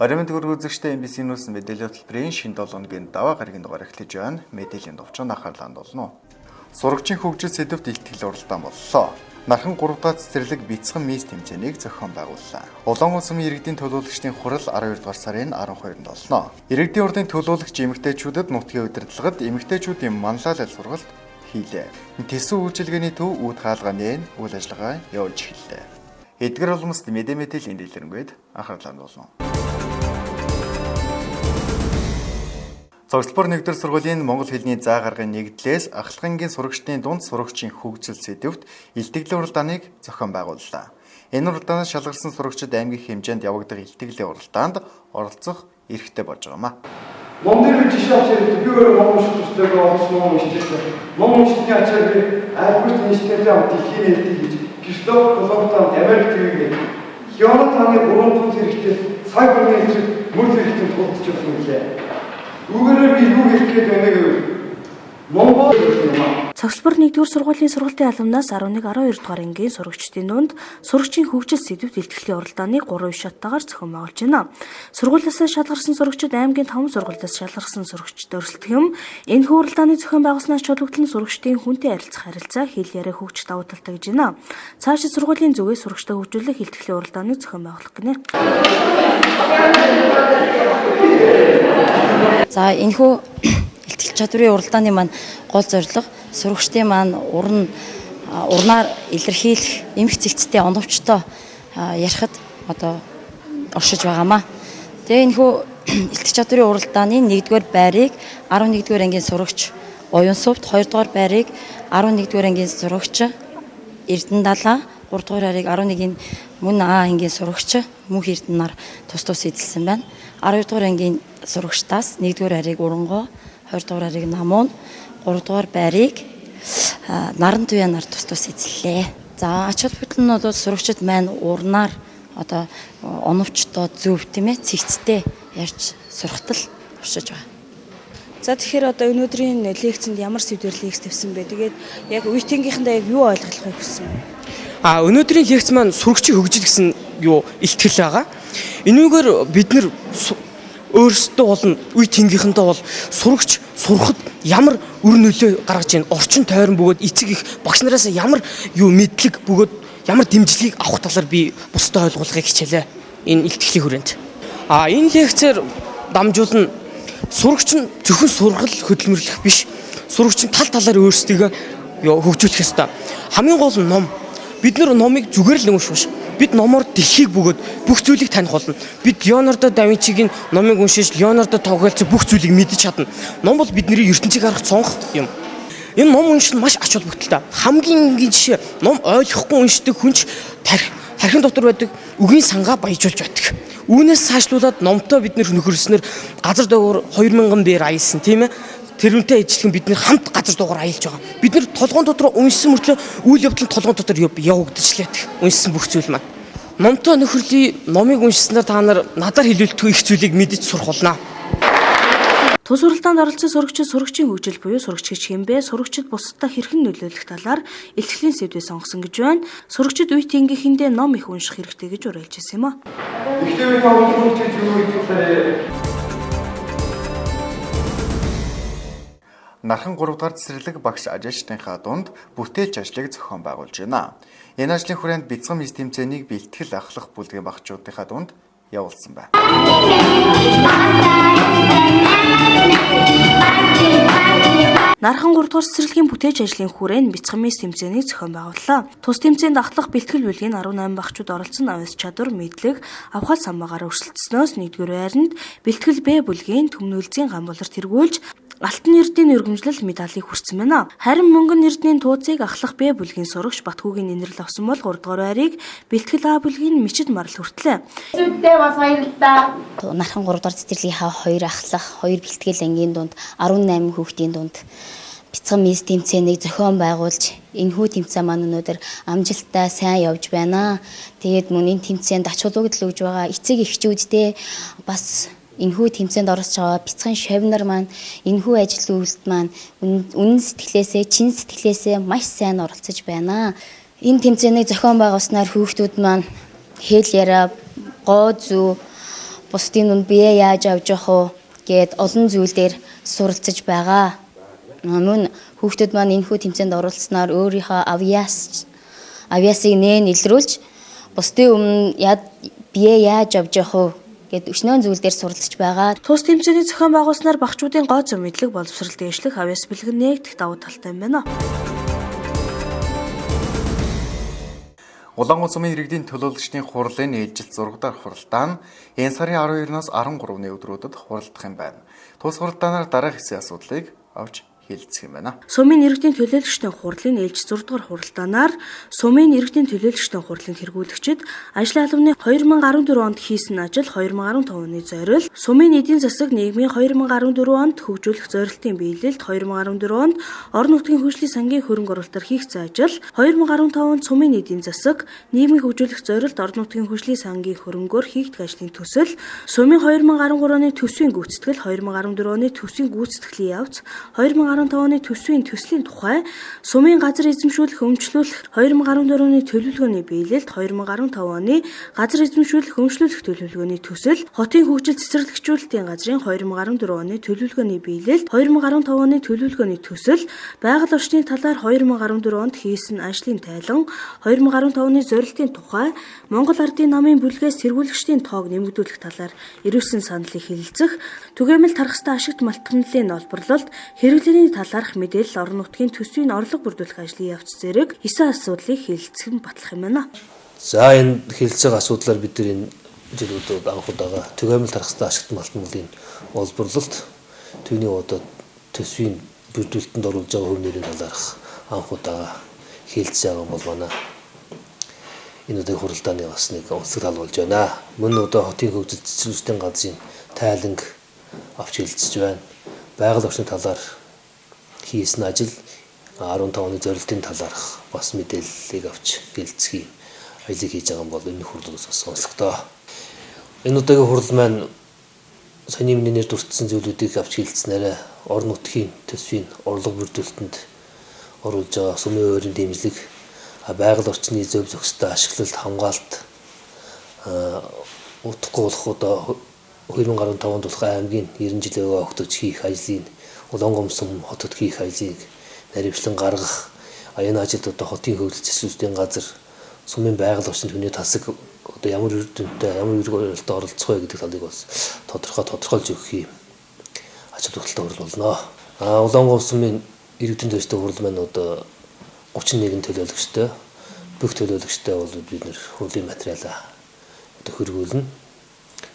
Оройн төгрөг үзэгчтэй MBC News мэдээлэл хөтөлбөрийн шинэ 7 өдрийн даваа гарагийн дугаар эхлэж байна. Мэдээллийн товчхон анхаарланд болно. Сурагчийн хөгжил сэдвт илтгэл уралдаан боллоо. Нархан 3 дахь цэцэрлэг бяцхан мис тэмцээнийг зохион байгууллаа. Улаан улсын иргэдийн төлөөлөгчдийн хурал 12 дугаар сарын 12-нд болно. Иргэдийн урдын төлөөлөгч эмэгтэйчүүдэд нутгийн удирдлагад эмэгтэйчүүдийн манлайлал сургалт хийлээ. Тэсүү үйлчилгээний төв үүд хаалганы үйл ажиллагаа явуулж эхэллээ. Эдгэр улмст мэдээллийн дэлгэрэнгээд анхаарланд болно. Цогцлбор 1-р сургуулийн Монгол хэлний заа гаргын нэгдлээс ахлагангийн сурагчдын дунд сурагчийн хөгжил сэдвт илтгэлийн уралдааныг зохион байгууллаа. Энэ уралдаанаас шалгарсан сурагчид аймгийн хэмжээнд явагдах илтгэлийн уралдаанд оролцох эрхтэй болж байгаамаа. Монгол жишээ авчирч би өөрөө монгол шүлжтэйг олсон уншчихсан. Монгол шүлжтэй ачаар би альберт институтын хамт дэлхийн нээлтийг хийж Кристоф Колумбтанд Америк төвийг Хёно таны 3 тул хэрэгтэй цаг үеийн зэрэг мөр хэрэгтэй тулдж явсан гэлээ. Үүгээрээ би юу хэлэх гээд байна гэвэл Монгол Цогцлбор 1-р сургуулийн сургалтын албанаас 11-12 дугаар ангийн сурагчдын дунд сурагчийн хөгжил сэдвт илтгэлийн уралдааны 3 шаттайгаар зохион байгуулж байна. Сургуулиас шалгарсан сурагчид аймгийн 5 сургуулиас шалгарсан сурагчид өрсөлдөх юм. Энэ уралдааны зохион байгуулснаас чөлөөтлөн сурагчдын хүнтэй харилцаа хэл яриа хөгжих давуу талтай гэж байна. Цаашид сургуулийн зүгээс сурагчдаа хөгжүүлэх илтгэлийн уралдааныг зохион байгуулах гэнэ. За энэхүү илтгэл чадварын уралдааны маань гол зорилго сурагчдын маань урнаар илэрхийлэх эмх цэгцтэй оновчтой ярихад одоо оршиж байгаамаа. Тэгээ энэхүү илтгэл чадварын уралдааны 1-р байрыг 11-р ангийн сурагч Оюун сувд, 2-р байрыг 11-р ангийн сурагч Эрдэнэдалаа, 3-р байрыг 11-ийн Мөн А ангийн сурагч Мөнх Эрдэнаар тус эзэлсэн байна. 12-р ангийн сурагчдаас 1-р байрыг Урангой, 2-р байрыг Намуун, 3-р байрыг Наран Туянаар тус эзэллээ. За ач холбогдол нь бол сурагчид маань урнаар одоо оновчтой зөв тийм ээ цэгцтэй ярьж сурахтал оршиж байгаа. За тэгэхээр одоо энэ өдрийн лекцэнд ямар сэдвэр лекц тавьсан бэ? Тэгээд яг үеийнхээндээ яг юу ойлгохыг хүссэн бэ? Өнөөдрийн лекц маань сурагчийн хөгжил гэсэн юу илтгэл байгаа. Энүүгээр бид нэр өөрсдөө болон үе тэнгийнхэнтэй бол сурагч сурахад ямар үр нөлөө гаргаж ийн орчин тойрон бөгөөд эцэг их багш нараас ямар юу мэдлэг бөгөөд ямар дэмжлэгийг авах талаар би бусдад ойлгуулахыг хичээлээ энэ илтгэлийн хүрээнд. Энэ лекцээр дамжуулан сурагч нь зөвхөн сургал хөдөлмөрлөх биш, сурагч нь тал талаар өөрсдийгөө хөгжүүлэх ёстой. Хамгийн гол нь ном. Бид нар номыг зүгээр л унших биш. Бид номоор дэлхийг бөгөөд бүх зүйлийг таних болно. Бид Леонардо да Винчигийн номыг уншиж, Леонардо тоглолцсон бүх зүйлийг мэдэж чадна. Ном бол бидний ертөнцийг харах цонх юм. Энэ ном унших нь маш ач холбогдолтой. Хамгийн энгийн жишээ ном ойлгохгүй уншдаг хүнч тархин дотор байдаг үгийн сангаа баяжуулж байдаг. Үүнээс цаашлуулаад номтой бид нөхөрснөр газар доогуур 2000 бээр аялсан тийм ээ. Тэрүүнтэй ижилхэн бид хамт газар доогуур аялж байгаа. Бид нэр толгоон дотор уншсан мөртлөө үйл явдал нь толгоон дотор явагдчихлаа. Уншсан бүх зүйл маань. Номтой нөхөрлөлийн номыг уншсанаар та нар надаар хэлүүлдэг их зүйлийг мэдэж сурах болно. Тус уралдаанд оролцсон сурагчид сурагчийн хөгжил буюу сурагч гэж хэмбэ, сурагчид бусдад хэрхэн нөлөөлөх талаар илтгэлийн сэдвээ сонгосон гэж байна. Сурагчид үе тэнгийнхэндээ ном их унших хэрэгтэй гэж уриалж ирсэн юм а. ихтэй тавлын хийж юу гэдэг Нархан 3 дахь цэцэрлэг багш ажиачдынхаа дунд бүтээлч ажлыг зохион байгуулж байна. Энэ ажлын хүрээнд бяцхан мис тэмцээнийг бэлтгэл ахлах бүлгийн багчуудынхаа дунд явуулсан байна. Нархан 3 дугаар цэцэрлэгийн бүтээж ажлын хүрээнд бяцхан мис тэмцээнийг зохион байгууллаа. Тус тэмцээнд ахлах бэлтгэл бүлгийн 18 багчууд оролцсон авьяас чадвар мэдлэг авахал самбаагаар өрсөлдснөөс 1-р байранд бэлтгэл Б бүлгийн Төмнөлзийн Гамболор тэргүүлж Алтан эрдийн өргөмжлөл медалийг хүртсэн байна. Харин мөнгөн эрдний тууцыг ахлах Б бүлгийн сурагч Батхүүгийн нэнрэл авсан бол 3 дугаар байрыг бэлтгэл А бүлгийн Мичид Марл хүртлээ. Зүгтээ бас баярлалаа. Нархан 3 дугаар цэцэрлэгийнхаа 2 ахлах, 2 бэлтгэл ангийн дунд 18 хүүхдийн дунд бяцхан мис тэмцээнийг зохион байгуулж энэхүү тэмцээн маань өнөөдөр амжилттай сайн явж байна. Тэгээд мөн энэ тэмцээнд ач холбогдол өгж байгаа эцэг эхчүүдтэй бас энэхүү тэмцээнд оролцож байгаа бяцхан шавнар маань энэхүү ажил үйлдэлд маань үнэн сэтгэлээсээ, чин сэтгэлээсээ маш сайн оролцож байна. Энэ тэмцээнийг зохион байгуулснаар хүүхдүүд маань хэл яриа, гоо зүү бусдын нүнд бие яаж авч явах вэ гэд олон зүйлээр суралцж байгаа. Мөн хүүхдүүд маань энэхүү тэмцээнд оролцсноор өөрийнхөө авьяасыг нээн илрүүлж бусдын өмнө бие яаж авч явах вэ гэд өчнөн зүйлдер суралцж байгаа. Тус тэмцээний зохион байгуулснаар багчуудын гоо зам мэдлэг боловсрол дээшлэх авьяас бэлгэн нээгдэх давуу талтай юм байна. Улаангуй сумын иргэдийн төлөөлөгчдийн хурлын ээлжилт 6 дахь хуралдаан энэ сарын 12-наас 13-ны өдрүүдэд хуралдах юм байна. Тус хуралдаанаар дараах хэсгийн асуудлыг авч хэлэлцэх юм байна. Сумын иргэдийн төлөөлөгчдийн хурлын ээлж 6 дугаар хуралдаанаар сумын иргэдийн төлөөлөгчдийн хурлын хэрэгүүлэгчид ажлын албаны 2014 онд хийсэн ажил 2015 оны зориул, сумын эдийн засаг нийгмийн 2014 онд хөгжүүлэх зорилтын биелэлд 2014 онд орон нутгийн хөгжлийн сангийн хөрөнгө оруулалтаар хийгдсэн ажил, 2015 онд сумын эдийн засаг нийгмийн хөгжүүлэх зорилт орон нутгийн хөгжлийн сангийн хөрөнгөөр хийгдэх ажлын төсөл, сумын 2013 оны төсвийн гүйцэтгэл, 2014 оны төсвийн гүйцэтгэлийн явц, 2015 оны төсвийн төслийн тухай, сумын газар эзэмшүүлэх өмчлүүлэх 2014 оны төлөвлөгөөний биелэлд 2015 оны газар эзэмшүүлэх өмчлүүлэх төлөвлөгөөний төсөл, хотын хөгжил цэцэрлэгжүүлэлтийн газрын 2014 оны төлөвлөгөөний биелэлд 2015 оны төлөвлөгөөний төсөл, байгаль орчны талаар 2014 онд хийсэн ажлын тайлан, 2015 оны зорилтын тухай, Монгол Ардын намын бүлгээс тэргүүлэгчдийн тоог нэмэгдүүлэх талаар ирүүлсэн саналыг хэлэлцэх, түгээмэл тархастай ашигт малтгналын олборлолт, хэрэглээний талаарх мэдээлэл орон нутгийн төсвийн орлого бүрдүүлэх ажлын явц зэрэг 9 асуудлыг хэлэлцэх батлах юм байна. За энэ хэлэлцэх асуудлаар бид энэ жилүүдэд анх удаага түгээмэл тархастай ашигт малтгналын олборлолт, түүний одоо төсвийн бүрдүүлэлтэнд оруулж байгаа хувь нэрийн талаарх анх удаага хэлэлцэж байгаа бол манай энэ удаагийн хуралдааны бас нэг онцлог тал болж байна. Мөн одоо хотын хөгжил цэцэрлэгчдийн газрын тайланг авч хэлэлцэж байна. Байгаль орчны талаар хийсэн ажил 15 оны зорилтын талаарх бас мэдээллийг авч хэлэлцэх ажлыг хийж байгаа юм бол энэ хурлаас бас онцлогтой. Энэ удаагийн хурал маань саний өмнө нэр дурдсан зүйлүүдийг авч хэлэлцснээр орон нутгийн төсвийн орлого бүрдүүлэлтэнд оруулж байгаа сумын өөрийн дэмжлэг, байгаль орчны зөв зохистой ашиглалт, хамгаалалт, утгагүй болох одоо 2015 онд болох аймгийн 90 жилийн өгтөж хийх ажлын Улаангуй сум хотод хийх ажлыг наривчлан гаргах, энэ ажилд одоо хотын хөгжил цэцэрлэгчдийн газар, сумын байгаль орчинд хүний тасаг одоо ямар үр дүнтэй, ямар үр өгөлтөд оролцох вэ гэдэг талыг бас тодорхойлж өгөх юм ач холбогдолтой хурал болно. Улаангуй сумын иргэдийн төлөөлөлтөй хурал маань одоо 31 төлөөлөгчтэй, бүх төлөөлөгчтэй бол бид нэр хурлын материалаа одоо хөргүүлнэ.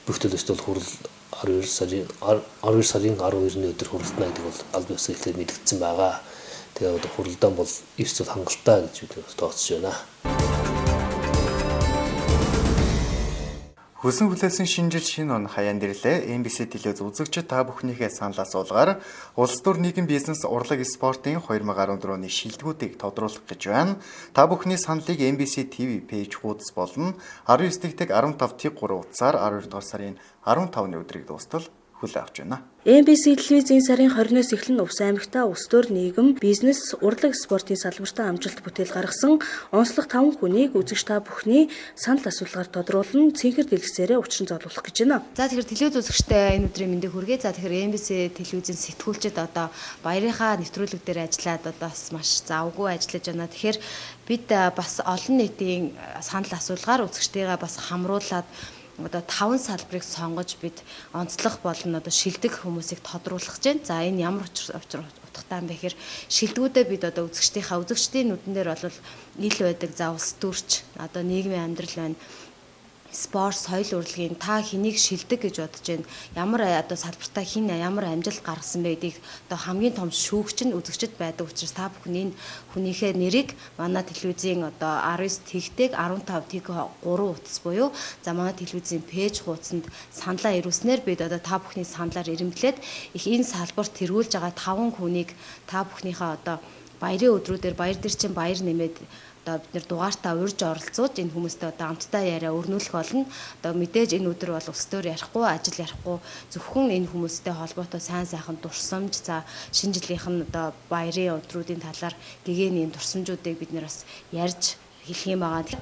Бүх төлөөлөгчд бол хурал 12 сарын 12-ны өдөр хуралдана гэдэг бол аль биесээ ихлээр мэдгдсэн байгаа. Тэгээ одоо хуралдаан бол эрс бол хангалттай гэж бид тооцож байна. Хүсэн хүлээсэн шинэ жил шинэ он хаяанд ирлээ. MBC телевиз үзэгчид та бүхнийхээ санал асуулгаар улс төр нийгэм бизнес урлаг спортын 2014 оны шилдэгүүдийг тодруулах гэж байна. Та бүхний саналыг MBC TV пэйж хуудас болон 19-15-3 утсаар 12 дугаар сарын 15-ны өдрийг дуустал хүлээн авч байна. MBC телевизийн сарын 20-наас эхлэн Увс аймагта улс төр нийгэм, бизнес, урлаг спортын салбартаа амжилт бүтээл гаргасан онцлог 5 хүнийг үзэгч та бүхний санал асуулгаар тодруулан цэнхэр дэлгэцээрээ учран зоолуулах гэж байна. За тэгэхээр телевиз үзэгчтэй энэ өдрийн мэндийг хүргэе. За тэгэхээр MBC телевизийн сэтгүүлчид одоо баярынхаа нэвтрүүлэг дээр ажиллаад одоо бас маш завгүй ажиллаж байна. Тэгэхээр бид бас олон нийтийн санал асуулгаар үзэгчтэйгээ бас хамруулад одоо 5 салбарыг сонгож бид онцлох болон одоо шилдэг хүмүүсийг тодруулах гэж байна. За энэ ямар утгатай юм бэ гэхээр шилдэгүүдээ бид одоо үзэгчдийн нүдэн дээр бол ил байдаг за улс төрч одоо нийгмийн амьдрал байна. Спорт, соёл урлагийн та хэнийг шилдэг гэж бодож байна. Ямар одоо салбартаа хин ямар амжилт гаргасан бэ гэдгийг одоо хамгийн том шүүгч нь үзэгчд байдаг учраас та бүхний хүнийхээ нэрийг манай телевизийн одоо 19 тэгтэг 15 тэг 3 утас буюу за манай телевизийн пэйж хуудсанд саналаа ирүүлснээр бид одоо та бүхний саналаар ирэмблээд их энэ салбарт тэргүүлж байгаа 5 хүнийг та бүхнийхээ одоо баярын өдрүүдээр баяр дээр чинь баяр нэмээд одоо бид нэр дугаартаа урьж оролцуулж энэ хүмүүстэй одоо амттай яриа өрнүүлэх болно. Одоо мэдээж энэ өдөр бол улс төр ярихгүй, ажил ярихгүй зөвхөн энэ хүмүүстэй холбоотой сайн сайхан дурсамж за шинэ жилийнх нь одоо баярын өдрүүдийн талаар гэгээн ийм дурсамжуудыг бид нэр бас ярьж хэлэх юм байгаа.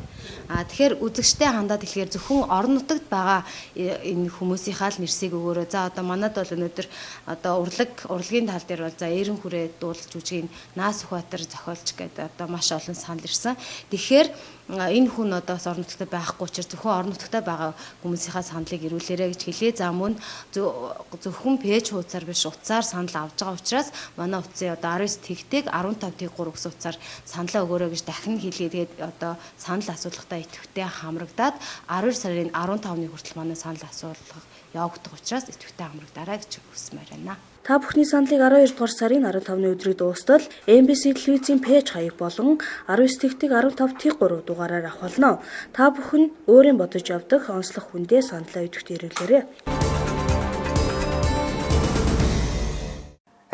Тэгэхээр үзэгчтэй хандаад хэлэхээр зөвхөн орон нутагт байгаа энэ хүмүүсийнхаа л нэрсийг өгөөрэй. За одоо манад бол өнөөдөр одоо урлагийн тал дээр бол за Эрен хүрээ дуулж үжгийн Наас Сүхбаатар зохиолч гэдэг одоо маш олон санал ирсэн. Тэгэхээр энэ хүн одоо орон нутагт байхгүй учраас зөвхөн орон нутагт байгаа хүмүүсийнхаа саналыг ирүүлээрэй гэж хэлээ. За мөн зөвхөн пэйж хуудасаар биш утсаар санал авж байгаа учраас манай утсын одоо 19 тэгтэг 15 тэг 3 гэсэн утсаар саналаа өгөөрэй гэж дахин хэлээ. Тэгээд одоо санал асуулгатаа идэвхтэй хамрагдаад 12 сарын 15-ны хүртэл манай санал асуулга явагдах учраас идэвхтэй хамрагдаарай гэж хүсмээр байна. Та бүхний саналыг 12 дугаар сарын 15-ны өдрийг дуустал MBC телевизийн пэйж хаяг болон 19 тэгтэг 15 тэг 3 дугаараар авах болно. Та бүхэн өөрийн бодож явдаг онцлог хүндээ саналаа идэвхтэй ирүүлээрэй.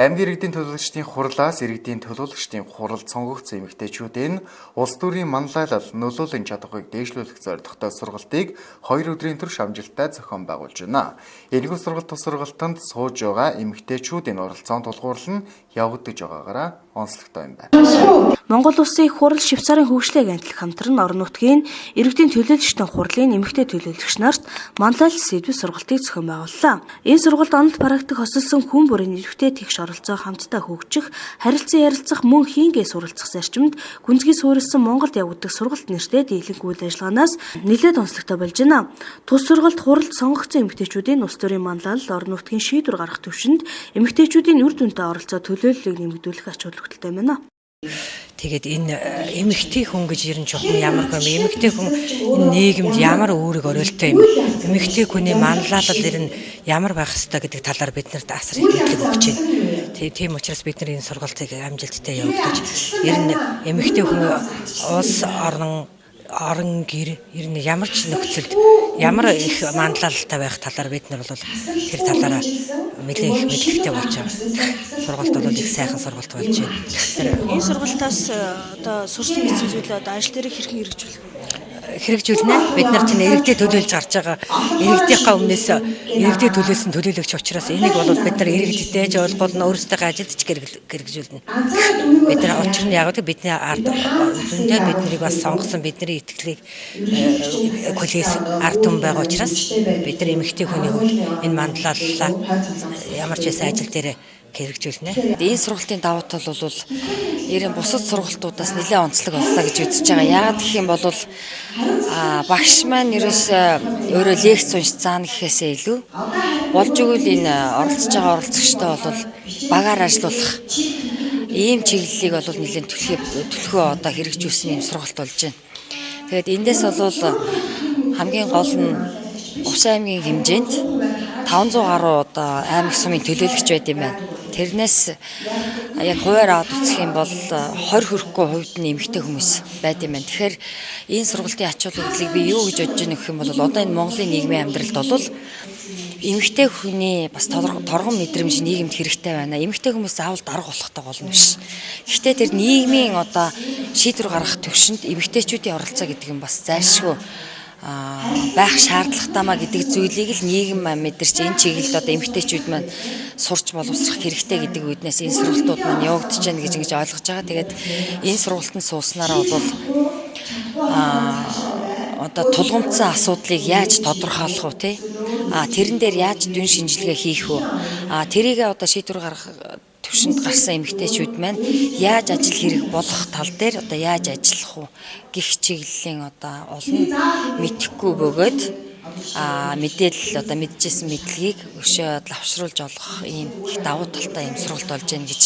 Аймгийн иргэдийн төлөөлөгчдийн хурлаас иргэдийн төлөөлөгчдийн хурал сонгогдсон эмэгтэйчүүдийн улс төрийн манлайлал нөлөөллийн чадварыг дээшлүүлэх зорилготой сургалтыг 2 өдрийн турш амжилттай зохион байгуулж байна. Энэхүү сургалт тус сургалтанд сууж байгаа эмэгтэйчүүдийн оролцоон тулгуурлан явагдаж байгаагаараа онцлогтой юм байна. Монгол Улсын их хурал Швейцарын хөгжлийн агентлаг хамтран орон нутгийн иргэдийн төлөөлөгчдийн хурлын эмэгтэй төлөөлөгч нарт манлайлал сэдвийн сургалтыг зохион байгууллаа. Энэ сургалт онол практик хөсөлсөн хүн бүрийн идэвхтэй тэгш оролцоо хамтдаа хөгжих, харилцан ярилцах мөн хийнгээ суралцах зарчимд гүнзгий суурилсан Монголд явагдах сургалт нэртэй дийлэнх үйл ажиллагаанаас нэлээд онцлогтой болж байна. Тус сургалт хуралд сонгогдсон эмэгтэйчүүдийн улс төрийн манлайлал орон нутгийн шийдвэр гаргах төвшөнд эмэгтэйчүүдийн үр дүнтэй оролцоо төлөөллийг нэмэгдүүлэх ач холбогдолтой байна. Тэгээд энэ эмэгтэй хүн гэж ер нь жоохон ямар юм эмэгтэй хүн энэ нийгэмд ямар өөрийг оролтой юм эмэгтэй хүний манлайлал ер нь ямар байх ёстой гэдэг талаар биднэрт асар их мэдлэг өгч байна. Тийм учраас бид нар энэ сургалтыг амжилттай явуулж ер нь эмэгтэй хүн улс орон гэр ер нь ямар ч нөхцөлд ямар их манлайлалтай байх талаар бид нар бол тэр талаараа нэлээд их мэдлэгтэй болж байгаа. Сургалт бол их сайхан сургалт болж байна. Энэ сургалтаас одоо сурсан хэцүү зүйлээ одоо ажил дээр хэрхэн хэрэгжүүлнэ. Бид нар чинь иргэдэд төлөөлж гарч байгаа иргэдийнхээ өмнөөс иргэдэд төлөөлсөн төлөөлөгч учраас энийг бол бид нар иргэдтэй жолболно өөрсдөө ажилдж хэрэгжүүлнэ. Бид нар учир нь яг бидний ард зөндөө биднийг бас сонгосон бидний итгэлийг хүлээсэн ард түмэн байгаа учраас бид нар эмэгтэй хүний хувьд энэ манлайлалаа ямар ч байсан ажил дээр хэрэгжүүлнэ. Энэ сургалтын давуу тал бол ерөн бусад сургалтуудаас нэлээд онцлог боллоо гэж үзэж байгаа. Яагаад гэх юм бол багш маань ерөөсөө өөрөө лекц уншиж заана гэхээсээ илүү болж игэл энэ оролцож байгаа оролцогчтой бол багаар ажиллах ийм чиглэлийг бол нэлээд төлхөө одоо хэрэгжүүлсэн юм сургалт болж байна. Тэгээд эндээс бол хамгийн гол нь Ус аймгийн хэмжээнд 500 гаруй одоо аймаг сумын төлөөлөгч байд юм байна. Тэрнээс яг хуваарь аваад үзэх юм бол 20 хүрэхгүй хувьд нь эмэгтэй хүмүүс байд юм байна. Тэгэхээр энэ сургалтын ач холбогдлыг би юу гэж бодож байна гэх юм бол одоо энэ Монголын нийгмийн амьдралд бол эмэгтэй хүний бас торгон мэдрэмж нийгэмд хэрэгтэй байна. Эмэгтэй хүмүүс заавал дарга болохтой гол нь биш. Гэхдээ тэр нийгмийн одоо шийдвэр гаргах төвшөнд эмэгтэйчүүдийн оролцоо гэдэг юм бас зайлшгүй байх шаардлагатайма гэдэг зүйлийг л нийгэм мэдэрч энэ чиглэлд одоо эмэгтэйчүүд маань сурч боловсрох хэрэгтэй гэдэг үднээс энэ сургалтууд маань явагдаж байна гэж ингэж ойлгож байгаа. Тэгээд энэ сургалтанд сууснараа бол одоо тулгымцсан асуудлыг яаж тодорхойлох вэ те? Тэрэн дээр яаж дүн шинжилгээ хийх вэ? Тэрийг одоо шийдвэр гаргах төвшөнд гарсан эмэгтэйчүүд маань яаж ажил хэрэг болох тал дээр одоо яаж ажиллах вэ гэх чиглэлийн одоо олон мэдэхгүй бөгөөд мэдээлэл одоо мэдчихсэн мэдлэгийг өшөө лавшруулж олох ийм их давуу талтай юм сургалт болж байна гэж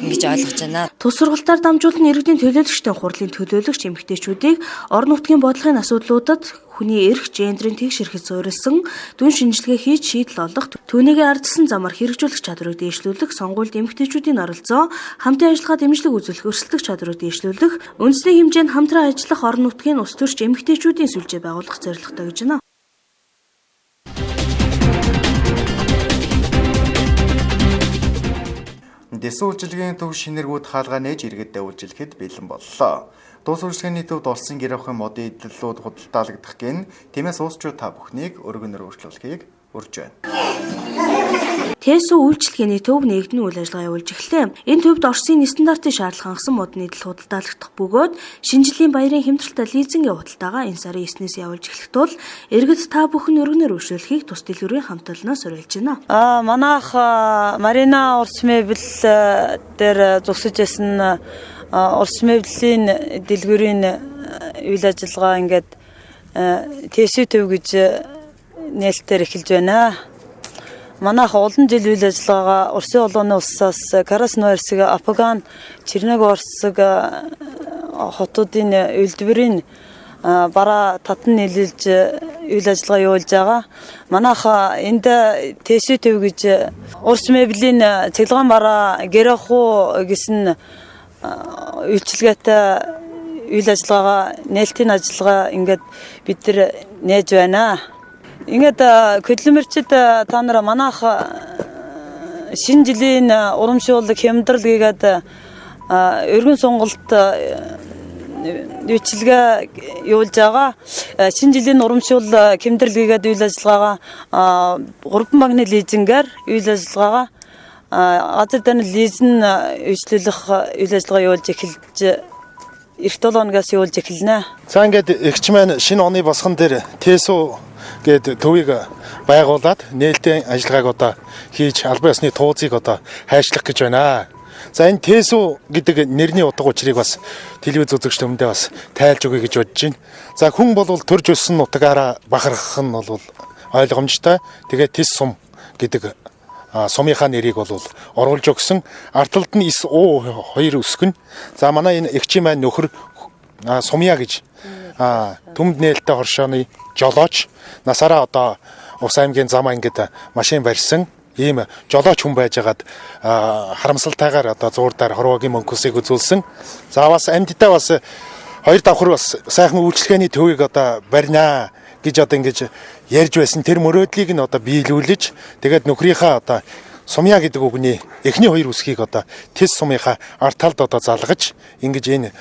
ингэж ойлгож байна. Тус сургалтаар дамжуулан иргэдийн төлөөлөгчдийн хурлын төлөөлөгч эмэгтэйчүүдийг орон нутгийн бодлогын асуудлуудад хүний эрх, гендрийн тэгш эрхэл суурилсан дүн шинжилгээ хийж шийдэл олох, түүнийгээ ардсан замаар хэрэгжүүлэх чадварыг дээшлүүлэх, сонгуульд эмэгтэйчүүдийн оролцоо, хамтын ажиллагаа дэмжлэг үзүүлэх, өрсөлдөх чадварыг дээшлүүлэх, үндэсний хэмжээнд хамтран ажиллах орон нутгийн улс төрч эмэгтэйчүүдийн сүлжээ байгуулах зорилготой гэж байна. Дэсэн үйлчилгээний төв шинэргүүд хаалгаа нээж иргэдэд үйлчлэхэд бэлэн боллоо. Дуус үйлчилгээний төвд олсон гэр ахуйн модын эдлэлүүд худалдаалагдах гэн тиймээс уусчууд та бүхнийг өргөнөр өөрчлөлхийг урьж байна. ТЭС үйлчилгээний төв нэгдэн үйл ажиллагаа явуулж эхлэв. Энэ төвд Оросын стандартын шаардлага хангасан модны дэл худалдаалагдах бөгөөд шинжилгээний баярын хямдралтай лизингийн худалдаагаа энэ сарын 9-ээс явуулж эхлэх тул иргэд та бүхэн өргөнөөр үйлчлэхийг тус дэлгүүрийн хамтлалнаас уриалж байна. Манайх Марина урс мебель дээр зогсож байсан урс мебелийн дэлгүүрийн үйл ажиллагаа ингээд ТЭС төв гэж нээлтээр эхэлж байна. Манайх олон жил үйл ажиллагаагаа Оросын улааны улсаас Красноярск, Афган, Черногорск хотуудын үйлдвэрийн бараа татан нийлүүлж үйл ажиллагаа явуулж байгаа. Манайх энд ТЭС төв гэж урс мебелийн цэглэгаан бараа гэрхүү гэсэн үйлчилгээтэй үйл ажиллагаагаа нээлтийн ажиллагаа ингээд бид нар нээж байна. Ингээд хөдөлмөрчид та нараа манайх шинэ жилийн урамшуулал хямдрал гээд өргөн сонголт үйлчилгээ явуулж байгаа. Шинэ жилийн урамшуул хямдрал гээд үйл ажиллагаагаа 3 банкны лизингээр үйл ажиллагаагаа газар дээн лизин үйлчлүүлэх үйл ажиллагаа явуулж эхэлж эх 7 хоногоос явуулж эхэлнэ. За ингээд эгч маань шинэ оны босгон дээр ТЭС гээд төвийг байгуулад нээлттэй ажиллагааг одоо хийж албан ёсны тууцыг одоо хайшлах гэж байна. За энэ ТЭС гэдэг нэрний утга учирыг бас телевиз үзэгч хүмүүдээ бас тайлж өгье гэж бодож байна. За хүн бол төрж өссөн нутгаараа бахархах нь бол ойлгомжтой. Тэгээд ТЭС сум гэдэг сумынхаа нэрийг бол оруулж өгсөн. Арталд нь ис уу 2 өсгөн. За манай энэ эгчийн маань нөхөр сумья гэж төмд нээлттэй хоршооны жолооч насаараа одоо Увс аймгийн зам ангид машин барьсан ийм жолооч хүн байжгаад харамсалтайгаар одоо зуурдаар хорвогийн мөнхөсийг үзүүлсэн. За бас амьдтай бас 2 давхар бас сайхан үйлчлэгээний төвийг одоо барьнаа гэж одоо ингэж ярьж байсан. Тэр мөрөөдлийг нь одоо биелүүлж тэгээд нөхрийнхаа одоо сумья гэдэг үгний эхний 2 үсгийг одоо ТЭС сумынхаа арт талд одоо залгаж ингэж энэ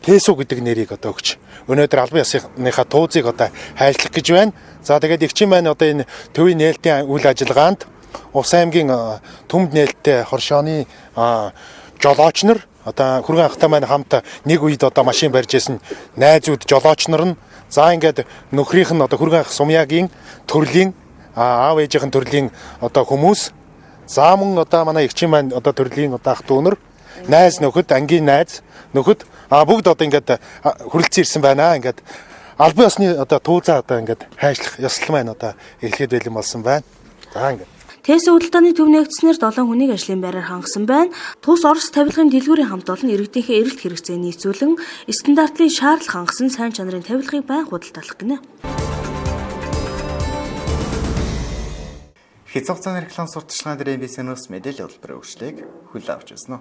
ТЭС гэдэг нэрийг одоо өгч өнөөдөр албан ёсныхаа тууцыг одоо хайрлах гэж байна. За тэгээд эгчийн маань одоо энэ төвийн нээлтийн үйл ажиллагаанд Увс аймгийн төмд нээлттэй хоршооны жолооч нар одоо хүргэн ахтай маань хамт нэг үед одоо машин барьж исэн найзууд жолооч нар нь за ингээд нөхрийнх нь одоо хүргэн ах сумьягийн төрлийн аав ээжийн төрлийн одоо хүмүүс за мөн одоо манай эгчийн маань одоо төрлийн одоо ах дүүнэр найз нөхөд ангийн найз нөхөд бүгд одоо ингээд хүрэлцэн ирсэн байна. Ингээд албан ёсны одоо тууцаа одоо ингээд хайшлах ёслол маань одоо эхлэхэд бэлэн болсон байна. За ингээд ТЭС худалдааны төв нэгдснээр 7 хүнийг ажлын байраар хангасан байна. Тус Орос тавилгын дэлгүүрийн хамт олон иргэдийнхээ эрэлт хэрэгцээ нийцүүлэн стандартлын шаардлага хангасан сайн чанарын тавилгыг байн худалдаалах гинэ. Хэцүү хугацааны реклам сурталчилгаан дээр MBC-ээс мэдээлэл хөтөлбөрөөр өгчлэгийг хүлээн авч байна.